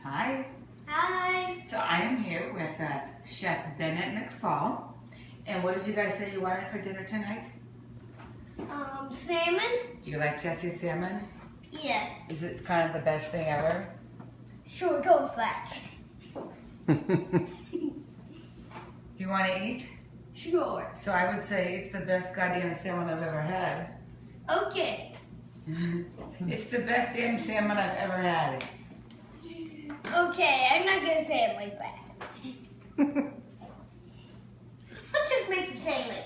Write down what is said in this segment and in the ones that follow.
Hi. Hi. So I am here with Chef Bennett McFall. And what did you guys say you wanted for dinner tonight? Salmon? Do you like Jesse's salmon? Yes. Is it kind of the best thing ever? Sure, go with that. Do you want to eat? Sure. So I would say it's the best goddamn salmon I've ever had. Okay. It's the best damn salmon I've ever had. Okay, I'm not gonna say it like that. Let's just make the salmon.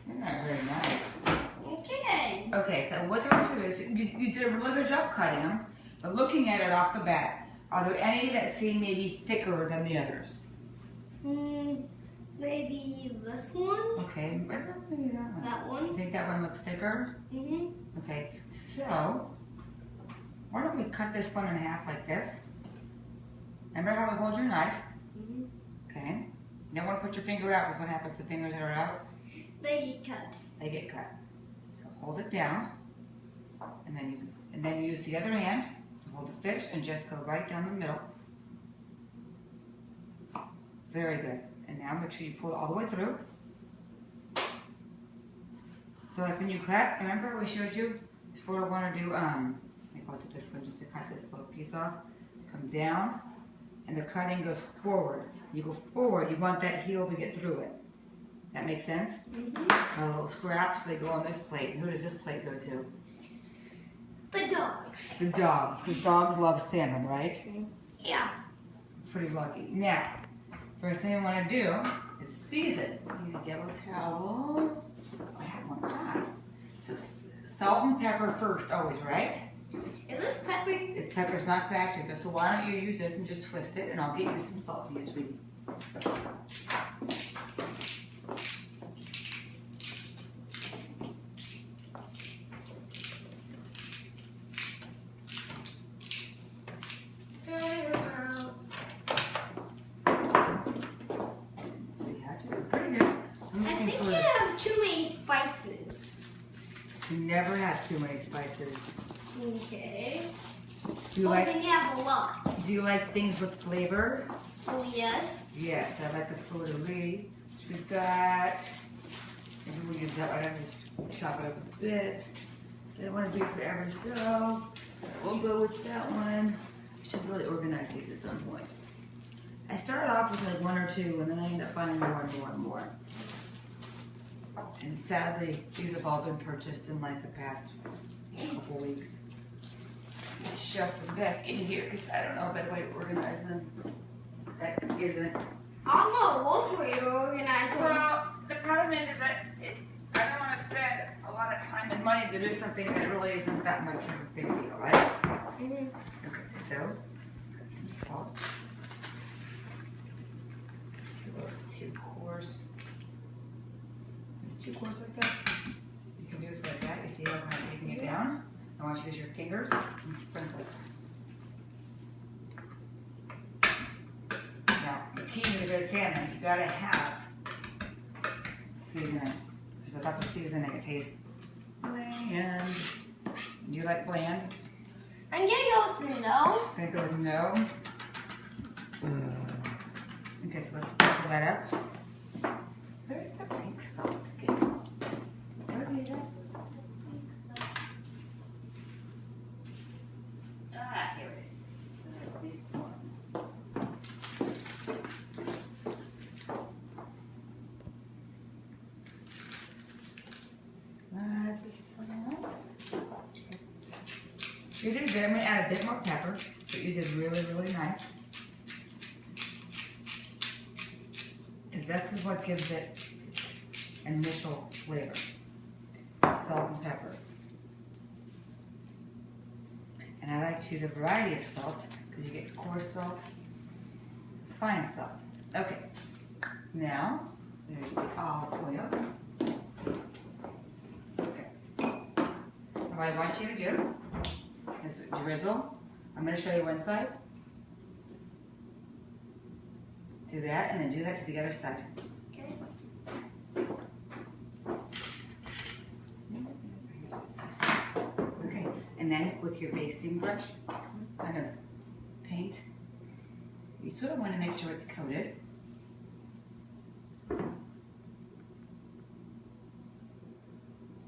Isn't that very nice? Okay. Okay, so what I want to do is, you did a really good job cutting them, but looking at it off the bat, are there any that seem maybe thicker than the others? Maybe this one? Okay, what about maybe that one? That You one? think that one looks thicker? Mm-hmm. Okay, so why don't we cut this one in half like this? Remember how to hold your knife? Mm-hmm. Okay. You don't want to put your finger out because what happens to fingers that are out? They get cut. They get cut. So hold it down, and then you use the other hand to hold the fish and just go right down the middle. Very good. And now make sure you pull it all the way through. So like when you cut, remember how we showed you? Before I want to do, I think I'll do this one just to cut this little piece off. Come down, and the cutting goes forward. You go forward, you want that heel to get through it. That makes sense? Mm-hmm. The little scraps, they go on this plate. And who does this plate go to? The dogs. The dogs, because dogs love salmon, right? Yeah. Pretty lucky. Now, first thing I want to do is season. You need a yellow towel. I have one hot. So salt and pepper first, always, right? Is this pepper? It's pepper's not cracked yet, so why don't you use this and just twist it, and I'll get you some salt to use, sweetie. Pretty good. I think you have too many spices. You never have too many spices. Okay. Do you Then you have a lot. Do you like things with flavor? Oh, yes. Yes, I like the fleur de lis. We've got, maybe we'll use that one. I'm just chop it up a bit. I don't want to do it forever, so we'll go with that one. I should really organize these at some point. I started off with like one or two, and then I end up finding more and more and more. And sadly, these have all been purchased in like the past couple weeks. Just shove them back in here because I don't know a better way to organize them. That isn't. I don't know what's way to organize them. Well, the problem is that I don't want to spend a lot of time and money to do something that really isn't that much of a big deal, right? Mm-hmm. Okay, so got some salt. A little too coarse. It's too coarse like that. You can do this like that. You see how I'm taking it down? I want you to use your fingers and sprinkle it. Now, the key to the good salmon, you gotta have seasoning. Because without the seasoning, it tastes bland. Do you like bland? I'm gonna go with no. Gonna go with no. Okay, so let's sprinkle that up. Where's the pink salt? Where is it? Ah, here it is. This one. You did good. I'm going to add a bit more pepper, but you did really, really nice. Because this is what gives it initial flavor. Salt and pepper. And I like to use a variety of salt because you get coarse salt, fine salt. Okay, now there's the olive oil. Okay, what I want you to do is drizzle. I'm going to show you one side. Do that, and then do that to the other side. Okay. Okay, And then with your basting brush, kind of paint. You sort of want to make sure it's coated.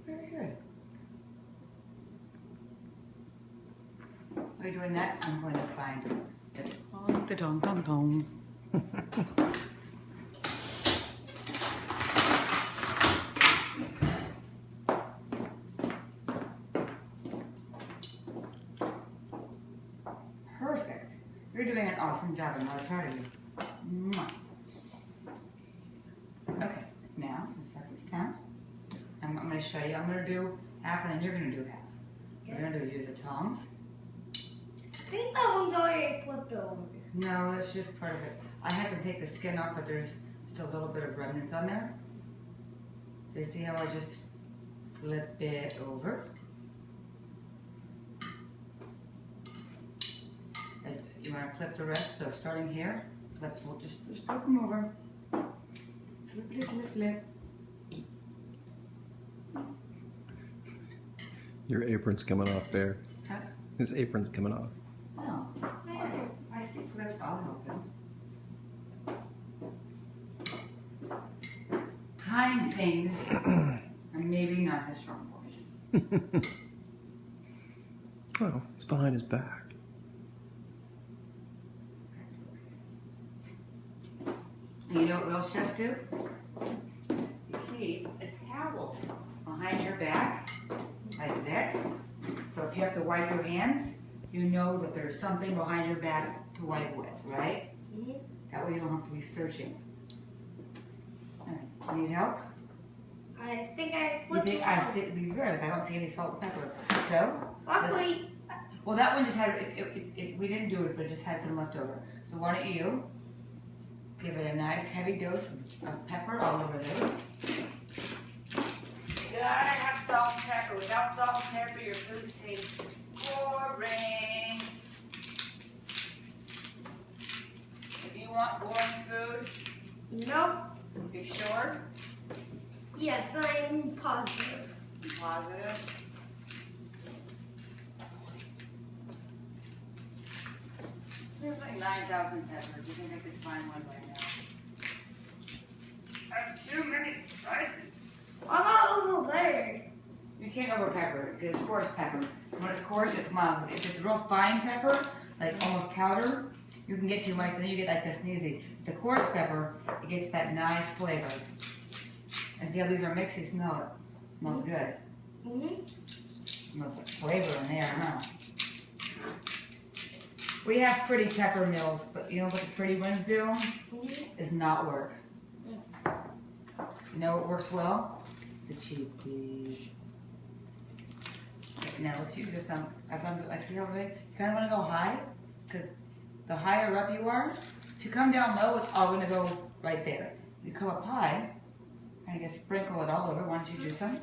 Very good. While you're doing that, I'm going to find the dong dong dong. Perfect. You're doing an awesome job. I'm really proud of you. Mwah. Okay, now let's set this down. I'm going to show you. I'm going to do half and then you're going to do half. What we're going to do is use the tongs. I think that one's already flipped over. No, that's just part of it. I had to take the skin off, but there's just a little bit of remnants on there. So you see how I just flip it over? And you want to flip the rest, so starting here, flip, so just flip them over. Flip, flip, flip, flip. Your apron's coming off, Bear. Huh? His apron's coming off. No, I see flips all open. Tying things are maybe not his strong point. Oh, it's behind his back. And you know what else chefs do? You keep a towel behind your back, like this. So if you have to wipe your hands, you know that there's something behind your back to wipe with, right? Mm-hmm. That way you don't have to be searching. All right, need help? I think I You flipped think it I over. see? You realize I don't see any salt and pepper. So, Luckily, well, that one just had we didn't do it, but it just had some left over. So why don't you give it a nice heavy dose of pepper all over those. You gotta have salt and pepper. Without salt and pepper, your food tastes boring. Do you want boring food? nope. Be sure. Yes, I'm positive. Be positive. There's like 9,000 peppers. You think I could find one right now? I have too many spices. What about over there? You can't over pepper it. It's coarse pepper. So when it's coarse, it's mild. If it's real fine pepper, like almost powder, you can get too much, and then you get like the sneezy. The coarse pepper, it gets that nice flavor. And see how these are mixed? You smell it. It smells good. Mm-hmm. Smells like flavor in there, huh? We have pretty pepper mills, but you know what the pretty ones do? Mm-hmm. Is not work. You know what works well? The cheap peas. Now let's use this on. I found like see how big. You kind of want to go high, because the higher up you are, if you come down low, it's all going to go right there. If you come up high, kind of sprinkle it all over. Why don't you do some?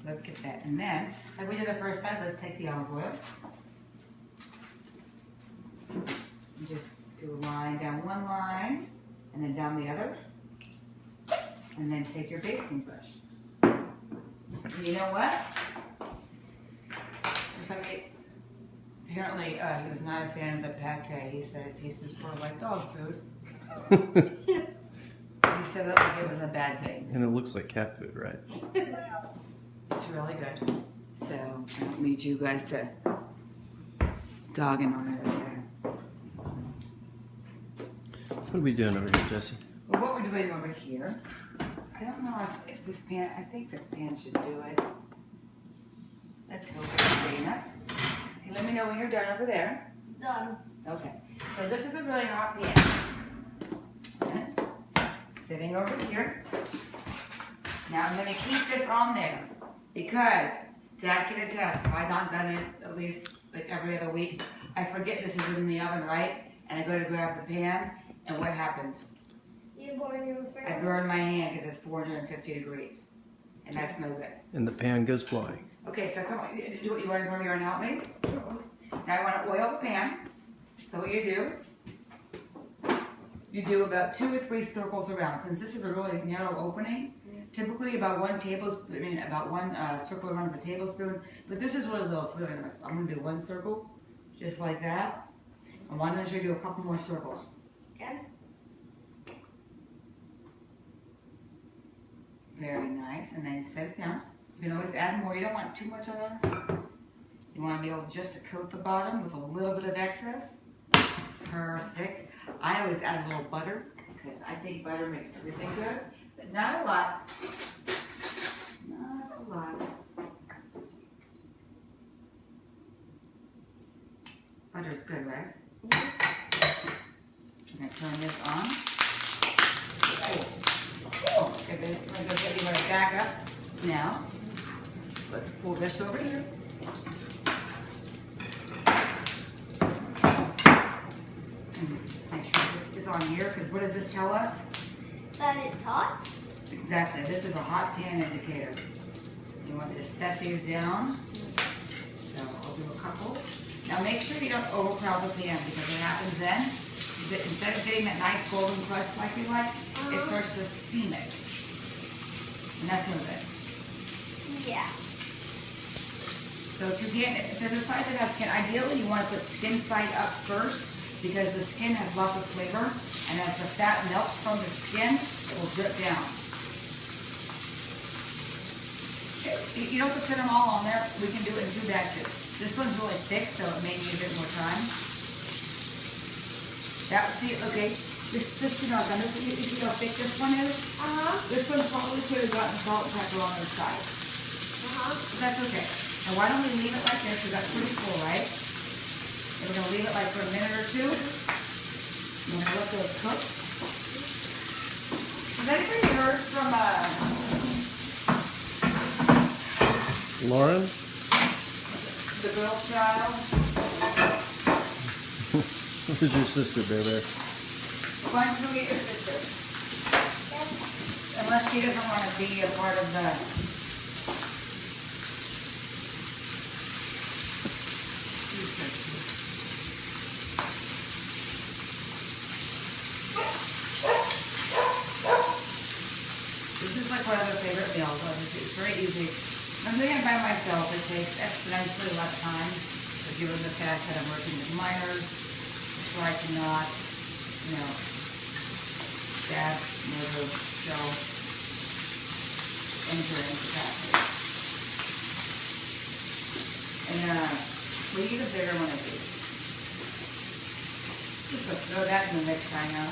Look at that. And then, like we did the first side, let's take the olive oil. You just do a line down one line, and then down the other. And then take your basting brush. And you know what? It's like apparently, he was not a fan of the pate. He said it tasted sort of like dog food. He said it was a bad thing. And it looks like cat food, right? It's really good. So I don't need you guys to dogging on it there. What are we doing over here, Jesse? Well, what we're doing over here, I don't know if this pan, I think this pan should do it. Let's hope it's big enough. Okay, let me know when you're done over there. Done. Okay, so this is a really hot pan. Okay. Sitting over here. Now I'm going to keep this on there because Dad can attest, if I've not done it at least like every other week, I forget this is in the oven, right? And I go to grab the pan, and what happens? You burn your I burn my hand because it's 450 degrees, and that's no good. And the pan goes flying. Okay, so come on, do what you want to and help me. Now I want to oil the pan. So what you do about 2 or 3 circles around. Since this is a really narrow opening, typically about 1 tablespoon, about 1 circle around is a tablespoon. But this is one of those. I'm going to do 1 circle, just like that. And why don't you do a couple more circles? Okay. Very nice. And then you set it down. You can always add more. You don't want too much on there. You want to be able just to coat the bottom with a little bit of excess. Perfect. I always add a little butter because I think butter makes everything good, but not a lot. Not a lot. Butter's good, right? I'm going to turn this on. Oh, okay, then we're going to get you right back up. Now, let's pull this over here. Make sure this is on here, because what does this tell us? That it's hot? Exactly, this is a hot pan indicator. You want to just set these down. So I'll do a couple. Now make sure you don't overcrowd the pan, because what happens then is that instead of getting that nice golden crust like you like, it starts to steam it. And that's no good. Yeah. So if there's a side that has skin, ideally you want to put skin side up first, because the skin has lots of flavor, and as the fat melts from the skin, it will drip down. You don't have to put them all on there. We can do it in 2 batches. This one's really thick, so it may need a bit more time. Okay, just you know, you see how thick this one is? This one probably could have gotten salt and pepper on the side. But that's okay. And why don't we leave it like this? Because that's pretty full, right? And we're going to leave it like for a minute or 2. And we're going to let those cook. Has anybody heard from Lauren? the girl child? Who's your sister, baby? Why don't you get your sister? Unless she doesn't want to be a part of the... This is like one of their favorite meals. It's very easy. I'm doing it by myself. It takes exponentially less time, but given the fact that I'm working with minors, so I cannot, stab, murder, kill, enter into that. And we need a bigger one of these. Just throw that in the mix right now.